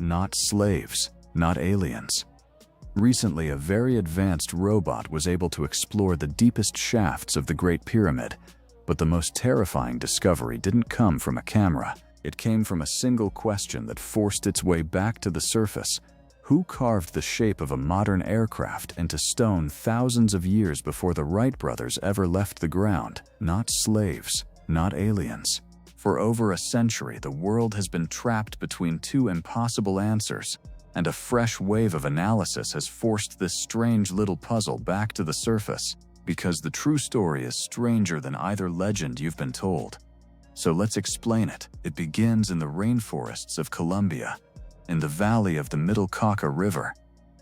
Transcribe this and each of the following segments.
not slaves, not aliens. Recently, a very advanced robot was able to explore the deepest shafts of the Great Pyramid, but the most terrifying discovery didn't come from a camera. It came from a single question that forced its way back to the surface. Who carved the shape of a modern aircraft into stone thousands of years before the Wright brothers ever left the ground? Not slaves, not aliens. For over a century, the world has been trapped between two impossible answers, and a fresh wave of analysis has forced this strange little puzzle back to the surface, because the true story is stranger than either legend you've been told. So let's explain it. It begins in the rainforests of Colombia, in the valley of the Middle Cauca River,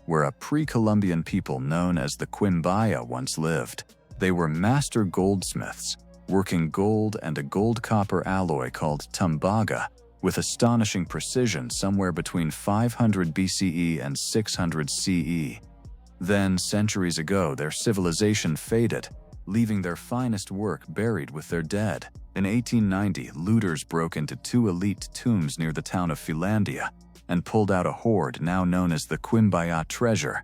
where a pre-Columbian people known as the Quimbaya once lived. They were master goldsmiths, working gold and a gold-copper alloy called tumbaga, with astonishing precision somewhere between 500 BCE and 600 CE. Then, centuries ago, their civilization faded, leaving their finest work buried with their dead. In 1890, looters broke into two elite tombs near the town of Finlandia and pulled out a hoard now known as the Quimbaya treasure.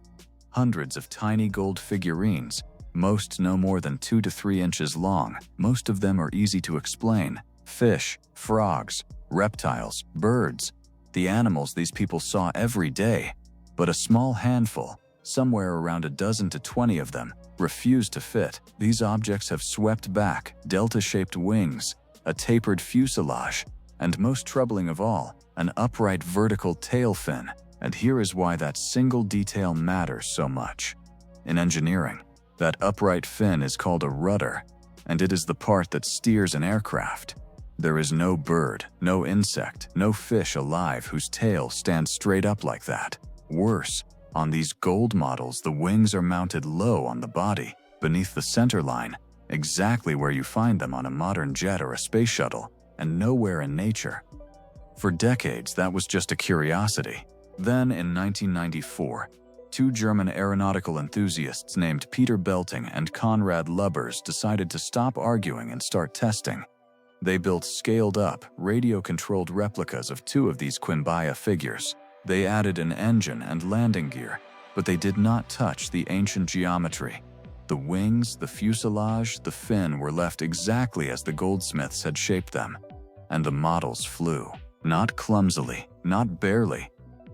Hundreds of tiny gold figurines, most no more than 2 to 3 inches long. Most of them are easy to explain. Fish, frogs, reptiles, birds, the animals these people saw every day. But a small handful, somewhere around a dozen to 20 of them, refused to fit. These objects have swept back, delta-shaped wings, a tapered fuselage, and most troubling of all, an upright vertical tail fin. And here is why that single detail matters so much. In engineering, that upright fin is called a rudder, and it is the part that steers an aircraft. There is no bird, no insect, no fish alive whose tail stands straight up like that. Worse, on these gold models, the wings are mounted low on the body, beneath the center line, exactly where you find them on a modern jet or a space shuttle, and nowhere in nature. For decades, that was just a curiosity. Then, in 1994, two German aeronautical enthusiasts named Peter Belting and Konrad Lubbers decided to stop arguing and start testing. They built scaled-up, radio-controlled replicas of two of these Quimbaya figures. They added an engine and landing gear, but they did not touch the ancient geometry. The wings, the fuselage, the fin were left exactly as the goldsmiths had shaped them. And the models flew. Not clumsily, not barely.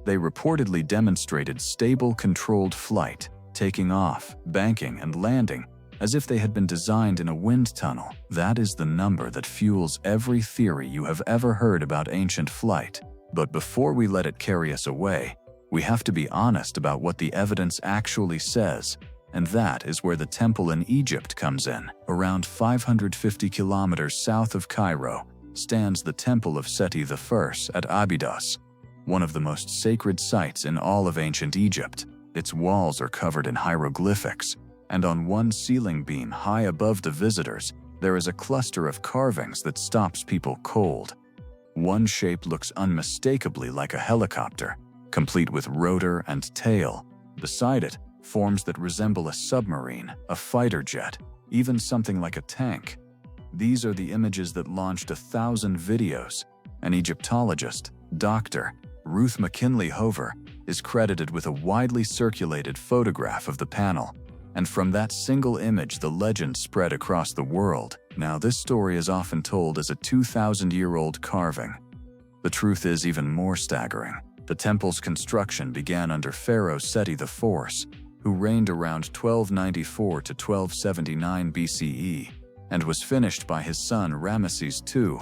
They reportedly demonstrated stable, controlled flight, taking off, banking, and landing, as if they had been designed in a wind tunnel. That is the number that fuels every theory you have ever heard about ancient flight. But before we let it carry us away, we have to be honest about what the evidence actually says, and that is where the temple in Egypt comes in. Around 550 kilometers south of Cairo stands the Temple of Seti I at Abydos, one of the most sacred sites in all of ancient Egypt. Its walls are covered in hieroglyphics, and on one ceiling beam high above the visitors, there is a cluster of carvings that stops people cold. One shape looks unmistakably like a helicopter, complete with rotor and tail. Beside it, forms that resemble a submarine, a fighter jet, even something like a tank. These are the images that launched 1,000 videos. An Egyptologist, Dr. Ruth McKinley Hover, is credited with a widely circulated photograph of the panel, and from that single image the legend spread across the world. Now, this story is often told as a 2,000-year-old carving. The truth is even more staggering. The temple's construction began under Pharaoh Seti IV, who reigned around 1294 to 1279 BCE, and was finished by his son Ramesses II.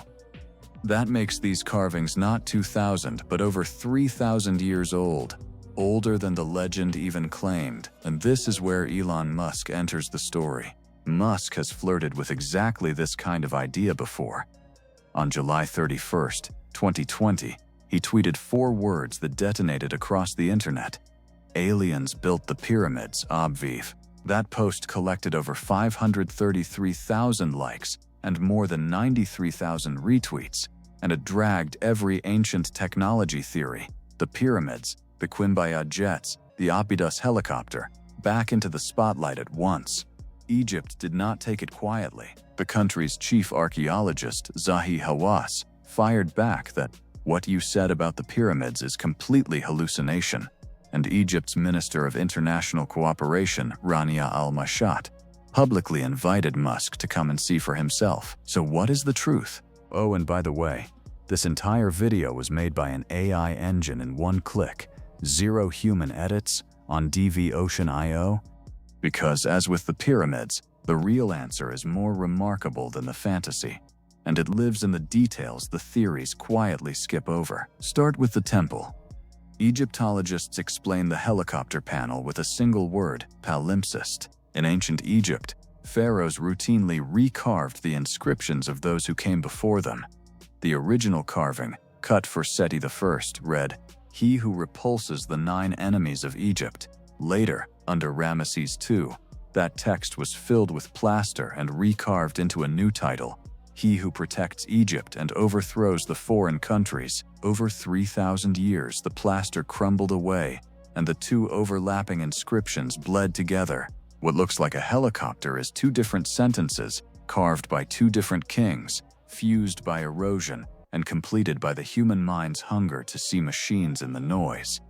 That makes these carvings not 2,000 but over 3,000 years old, older than the legend even claimed. And this is where Elon Musk enters the story. Musk has flirted with exactly this kind of idea before. On July 31st, 2020, he tweeted 4 words that detonated across the internet. "Aliens built the pyramids, obviv." That post collected over 533,000 likes and more than 93,000 retweets, and it dragged every ancient technology theory, the pyramids, the Quimbaya jets, the Abydos helicopter, back into the spotlight at once. Egypt did not take it quietly. The country's chief archaeologist, Zahi Hawass, fired back that, What you said about the pyramids is completely hallucination, and Egypt's Minister of International Cooperation, Rania al-Mashat, publicly invited Musk to come and see for himself. So what is the truth? Oh, and by the way, this entire video was made by an AI engine in one click, 0 human edits, on DVOcean.io. Because as with the pyramids, the real answer is more remarkable than the fantasy, and it lives in the details the theories quietly skip over. Start with the temple. Egyptologists explain the helicopter panel with a single word, palimpsest. In ancient Egypt, pharaohs routinely recarved the inscriptions of those who came before them. The original carving, cut for Seti I, read, "He who repulses the 9 enemies of Egypt." Later, under Ramesses II, that text was filled with plaster and recarved into a new title, "He who protects Egypt and overthrows the foreign countries." Over 3,000 years, the plaster crumbled away, and the 2 overlapping inscriptions bled together. What looks like a helicopter is 2 different sentences, carved by 2 different kings, fused by erosion, and completed by the human mind's hunger to see machines in the noise.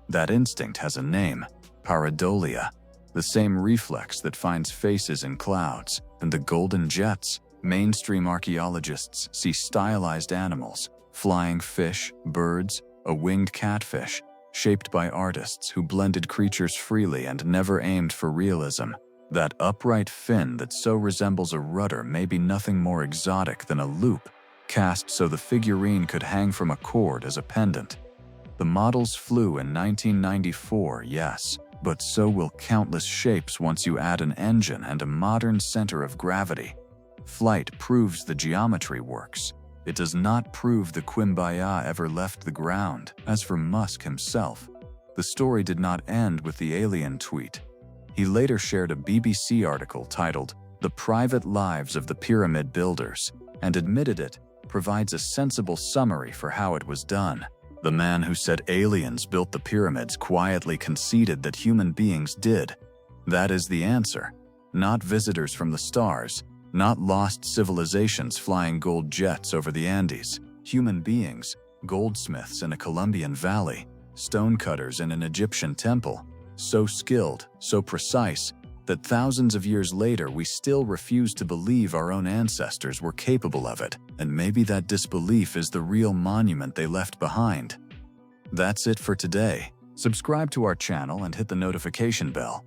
That instinct has a name, pareidolia, the same reflex that finds faces in clouds. And the golden jets, mainstream archaeologists see stylized animals, flying fish, birds, a winged catfish, shaped by artists who blended creatures freely and never aimed for realism. That upright fin that so resembles a rudder may be nothing more exotic than a loop, cast so the figurine could hang from a cord as a pendant. The models flew in 1994, yes, but so will countless shapes once you add an engine and a modern center of gravity. Flight proves the geometry works. It does not prove the Quimbaya ever left the ground. As for Musk himself, the story did not end with the alien tweet. He later shared a BBC article titled, "The Private Lives of the Pyramid Builders," and admitted it provides a sensible summary for how it was done. The man who said aliens built the pyramids quietly conceded that human beings did. That is the answer. Not visitors from the stars, not lost civilizations flying gold jets over the Andes. Human beings, goldsmiths in a Colombian valley, stonecutters in an Egyptian temple, so skilled, so precise, that thousands of years later we still refuse to believe our own ancestors were capable of it, and maybe that disbelief is the real monument they left behind. That's it for today. Subscribe to our channel and hit the notification bell.